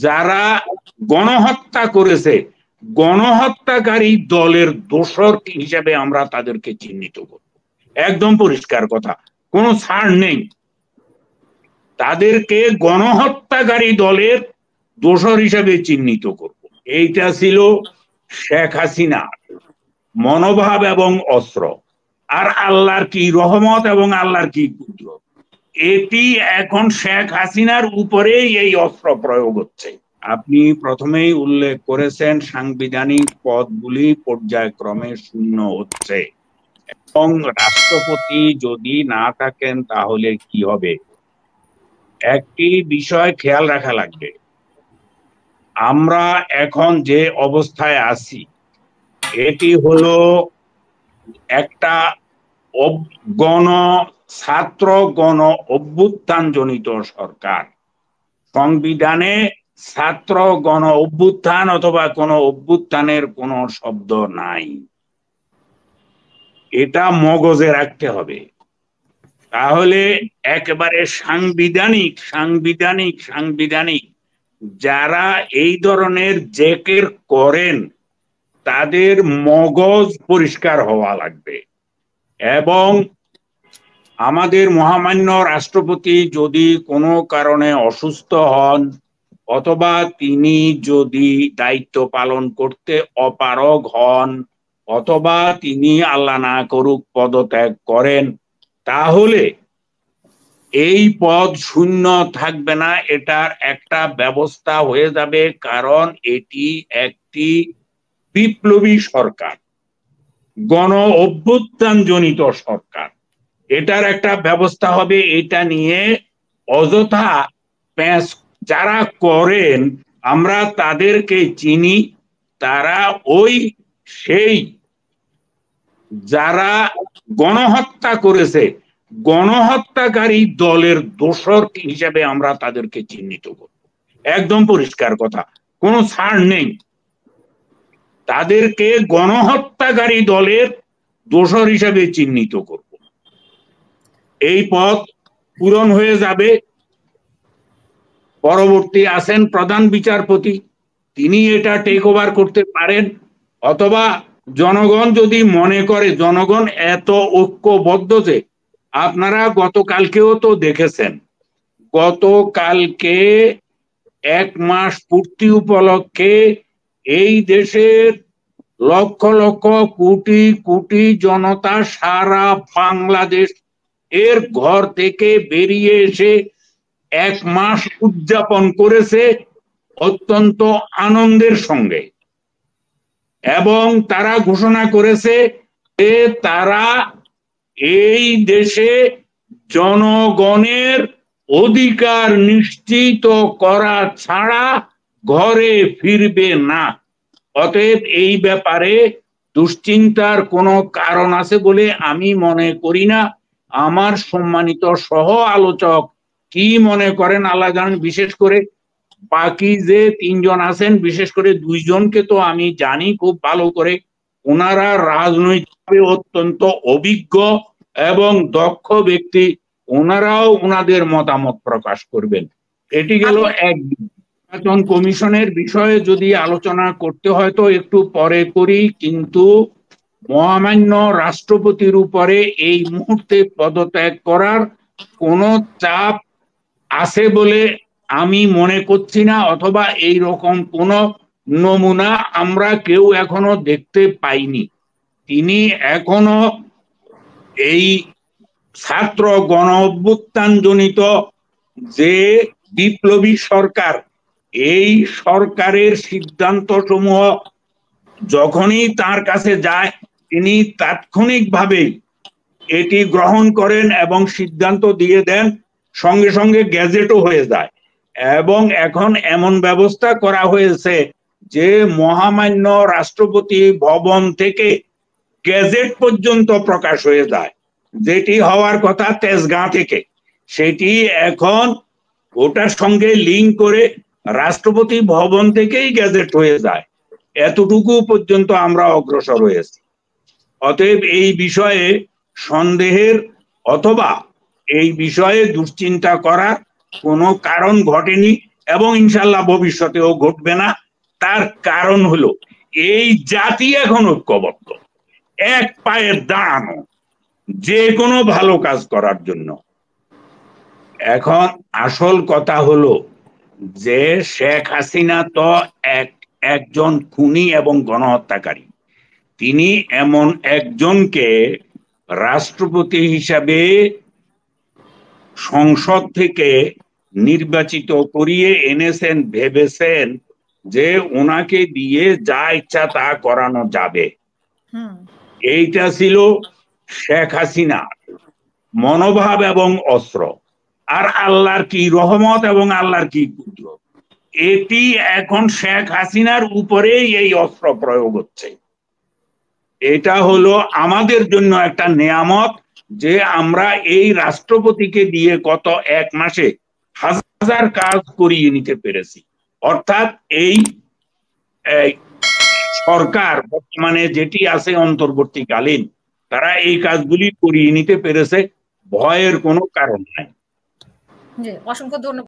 যারা গণহত্যা করেছে, গণহত্যাকারী দলের দোসর হিসেবে আমরা তাদেরকে চিহ্নিত করব। একদম পরিষ্কার কথা, কোনো ছাড় নেই। তাদেরকে গণহত্যাকারী দলের দোসর হিসেবে চিহ্নিত করব। এইটা ছিল শেখ হাসিনা মনোভাব এবং অস্ত্র। আর আল্লাহর কি রহমত এবং আল্লাহর কি কুদরত, এটি এখন শেখ হাসিনার উপরেই এই অস্ত্র প্রয়োগ হচ্ছে। আপনি প্রথমেই উল্লেখ করেছেন সাংবিধানিক পদগুলি পর্যায়ক্রমে শূন্য হচ্ছে এবং রাষ্ট্রপতি যদি না থাকেন তাহলে কি হবে। একটি বিষয় খেয়াল রাখা লাগবে, আমরা এখন যে অবস্থায় আছি এটি হলো একটা ছাত্র গণ অভ্যুত্থান জনিত সরকার। সংবিধানে ছাত্র গণ অভ্যুত্থান অথবা কোন অভ্যুত্থানের কোন শব্দ নাই, এটা মগজে রাখতে হবে। তাহলে একেবারে সাংবিধানিক সাংবিধানিক সাংবিধানিক যারা এই ধরনের জেকের করেন তাদের মগজ পরিষ্কার হওয়া লাগবে। এবং আমাদের মহামান্য রাষ্ট্রপতি যদি কোনো কারণে অসুস্থ হন অথবা তিনি যদি দায়িত্ব পালন করতে অপারগ হন অথবা তিনি আল্লাহ না করুক পদত্যাগ করেন, তাহলে এই পদ শূন্য থাকবে না, এটার একটা ব্যবস্থা হয়ে যাবে। কারণ এটি একটি বিপ্লবী সরকার, গণ অভ্যুত্থান জনিত সরকার, এটার একটা ব্যবস্থা হবে। এটা নিয়ে অযথা প্যাঁচ যারা করেন আমরা তাদেরকে চিনি, তারা ওই সেই যারা গণহত্যা করেছে গণহত্যাকারী দলের দোসর হিসেবে আমরা তাদেরকে চিহ্নিত করব। একদম পরিষ্কার কথা, কোনো ছাড় নেই। তাদেরকে গণহত্যাকারী দলের দোসর হিসেবে চিহ্নিত করব। এই পথ পূরণ হয়ে যাবে। পরবর্তী আছেন প্রধান বিচারপতি, তিনি এটা টেক ওভার করতে পারেন। অথবা জনগণ যদি মনে করে, জনগণ এত ঐক্যবদ্ধ যে আপনারা গতকালকেও তো দেখেছেন, গতকালকে 1 মাস পূর্তি উপলক্ষে এই দেশের লক্ষ লক্ষ কোটি কোটি জনতা সারা বাংলাদেশ এর ঘর থেকে বেরিয়ে এসে 1 মাস উদযাপন করেছে অত্যন্ত আনন্দের সঙ্গে। এবং তারা ঘোষণা করেছে যে তারা এই দেশে জনগণের অধিকার নিশ্চিত করা ছাড়া ঘরে ফিরবে না। অতএব এই ব্যাপারে দুশ্চিন্তার কোনো কারণ আছে বলে আমি মনে করি না। আমার সম্মানিত সহ আলোচক কি মনে করেন আল্লাহ জানেন। বিশেষ করে বাকি যে 3 জন আছেন, বিশেষ করে 2 জনকে তো আমি জানি খুব ভালো করে, ওনারা রাজনৈতিকভাবে অত্যন্ত অভিজ্ঞ এবং দক্ষ ব্যক্তি, ওনারাও ওনাদের মতামত প্রকাশ করবেন। এটি গেল এক। নির্বাচন কমিশনের বিষয়ে যদি আলোচনা করতে হয় তো একটু পরে করি, কিন্তু মহামান্য রাষ্ট্রপতির উপরে এই মুহূর্তে পদত্যাগ করার কোনো চাপ আছে বলে আমি মনে করছি না, অথবা এই রকম কোন নমুনা আমরা কেউ এখনো দেখতে পাইনি। তিনি এখনো এই ছাত্র গণ অভ্যুত্থান জনিত যে বিপ্লবী সরকার, এই সরকারের সিদ্ধান্ত সমূহ যখনই তার কাছে যায় তিনি তাৎক্ষণিকভাবে এটি গ্রহণ করেন এবং সিদ্ধান্ত দিয়ে দেন, সঙ্গে সঙ্গে গ্যাজেটও হয়ে যায়। এবং এখন এমন ব্যবস্থা করা হয়েছে যে মহামান্য রাষ্ট্রপতি ভবন থেকে গ্যাজেট পর্যন্ত প্রকাশ হয়ে যায়, যেটি হওয়ার কথা তেজগাঁ থেকে, সেটি এখন ওটার সঙ্গে লিঙ্ক করে রাষ্ট্রপতি ভবন থেকেই গ্যাজেট হয়ে যায়। এতটুকু পর্যন্ত আমরা অগ্রসর হয়েছি। অতএব এই বিষয়ে সন্দেহের অথবা এই বিষয়ে দুশ্চিন্তা করার কোনো কারণ ঘটেনি। এবং ইনশাল্লাহ ভবিষ্যতেও ঘটবে না। তার কারণ হলো এই জাতি এখন ঐক্যবদ্ধ, এক পায়ে দাঁড়ানো যে কোনো ভালো কাজ করার জন্য। এখন আসল কথা হলো যে শেখ হাসিনা তো একজন খুনি এবং গণহত্যাকারী। তিনি এমন একজনকে রাষ্ট্রপতি হিসাবে সংসদ থেকে নির্বাচিত করিয়ে এনেছেন, ভেবেছেন যে ওনাকে দিয়ে যা ইচ্ছা তা করানো যাবে। এইটা ছিল শেখ হাসিনা মনোভাব এবং অস্ত্র। আর আল্লাহর কি রহমত এবং আল্লাহর কি কুদরত, এটি এখন শেখ হাসিনার উপরেই এই অস্ত্র প্রয়োগ হচ্ছে। এটা হলো আমাদের জন্য একটা নেয়ামত যে আমরা এই রাষ্ট্রপতিকে দিয়ে গত এক মাসে হাজার কাজ করিয়ে নিতে পেরেছি। অর্থাৎ এই সরকার বর্তমানে যেটি আছে অন্তর্বর্তীকালীন, তারা এই কাজগুলি করিয়ে নিতে পেরেছে, ভয়ের কোনো কারণ নাই। অসংখ্য ধন্যবাদ।